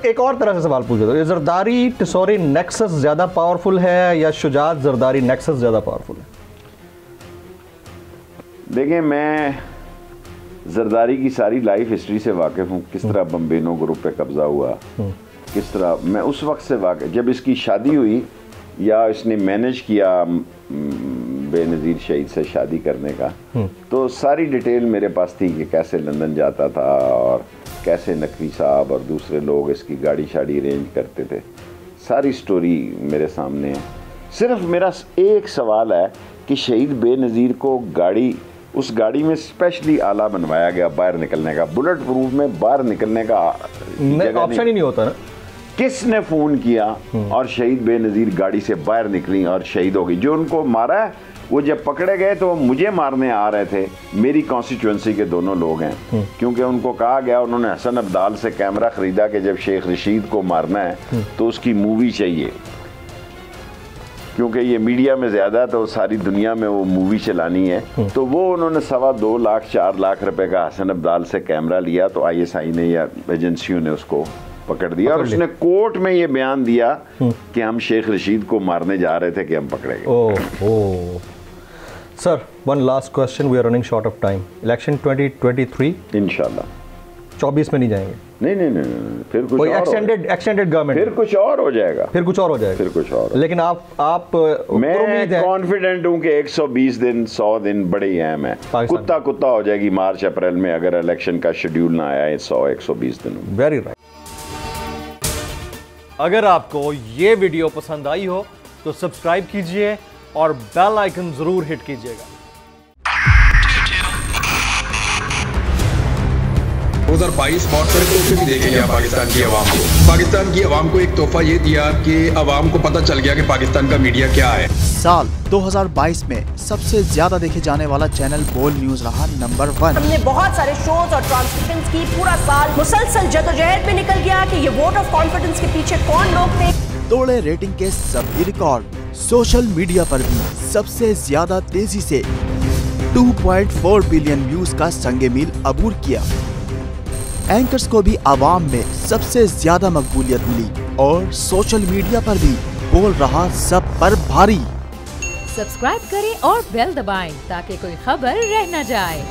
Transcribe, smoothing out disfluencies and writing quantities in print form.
ایک اور طرح سے سوال پوچھ دو, زرداری ٹسوری نیکسس زیادہ پاورفل ہے یا شجاعت زرداری نیکسس زیادہ پاورفل ہے؟ دیکھیں, میں زرداری کی ساری لائف ہسٹری سے واقف ہوں, کس طرح بمبینو گروپ پہ قبضہ ہوا, کس طرح میں اس وقت سے واقف, جب اس کی شادی ہوئی یا اس نے مینیج کیا بے نظیر شہید سے شادی کرنے کا, تو ساری ڈیٹیل میرے پاس تھی کہ کیسے لندن جاتا تھا اور کیسے نقوی صاحب اور دوسرے لوگ اس کی گاڑی شاڑی ارینج کرتے تھے. ساری سٹوری میرے سامنے ہے. صرف میرا ایک سوال ہے کہ شہید بے نظیر کو اس گاڑی میں اسپیشلی آلہ بنوایا گیا باہر نکلنے کا, بلٹ پروف میں باہر نکلنے کا آپشن ہی نہیں ہوتا نا. کس نے فون کیا اور شہید بے نظیر گاڑی سے باہر نکلی اور شہید ہو گئی. جو ان کو مارا ہے وہ جب پکڑے گئے تو مجھے مارنے آ رہے تھے, میری کانسٹیچوئنسی کے دونوں لوگ ہیں, کیونکہ ان کو کہا گیا, انہوں نے حسن عبدال سے کیمرہ خریدا کہ جب شیخ رشید کو مارنا ہے تو اس کی مووی چاہیے, کیونکہ یہ میڈیا میں زیادہ تو ساری دنیا میں وہ مووی چلانی ہے. تو وہ انہوں نے 2.25 لاکھ 4 لاکھ روپے کا حسن عبدال سے کیمرہ لیا, تو ISI نے یا ایجنسیوں نے اس کو پکڑ دیا, اور اس نے کورٹ میں یہ بیان دیا کہ ہم شیخ رشید کو مارنے جا رہے تھے کہ ہم پکڑے گئے. Sir, one last question, we are running short of time. Election 2023 انشاءاللہ 24 میں نہیں جائیں گے؟ نہیں, پھر کچھ ایکسٹینڈڈ گورنمنٹ, پھر کچھ اور ہو جائے گا, پھر کچھ اور ہو جائے گا, پھر کچھ اور. لیکن آپ میں کانفیڈنٹ ہوں کہ 120 دن 100 دن بڑے ہی اہم ہیں. کتا ہو جائے گی مارچ اپریل میں اگر الیکشن کا شیڈیول نہ آیا 100-120 دن. Very right. اگر آپ کو یہ ویڈیو پسند آئی ہو تو سبسکرائب کیجئے اور بیل آئیکن ضرور ہٹ کیجئے گا. 2022 بہت سارے تحفے بھی دیکھے گیا پاکستان کی عوام کو. پاکستان کی عوام کو ایک تحفہ یہ دیا کہ عوام کو پتہ چل گیا کہ پاکستان کا میڈیا کیا ہے. سال 2022 میں سب سے زیادہ دیکھے جانے والا چینل بول نیوز رہا نمبر 1. ہم نے بہت سارے شوز اور ٹرانسمیشنز کی, پورا سال مسلسل جدوجہد میں نکل گیا کہ یہ ووٹ آف کانفیڈنس کے پیچھے کون لوگ تھے. توڑے ریٹنگ کے سبھی ریکارڈ. سوشل میڈیا پر بھی سب سے زیادہ تیزی سے 2.4 بلین ویوز کا سنگ میل عبور کیا. اینکرز کو بھی عوام میں سب سے زیادہ مقبولیت ملی اور سوشل میڈیا پر بھی بول رہا سب پر بھاری. سبسکرائب کریں اور بیل دبائیں تاکہ کوئی خبر رہ نہ جائے.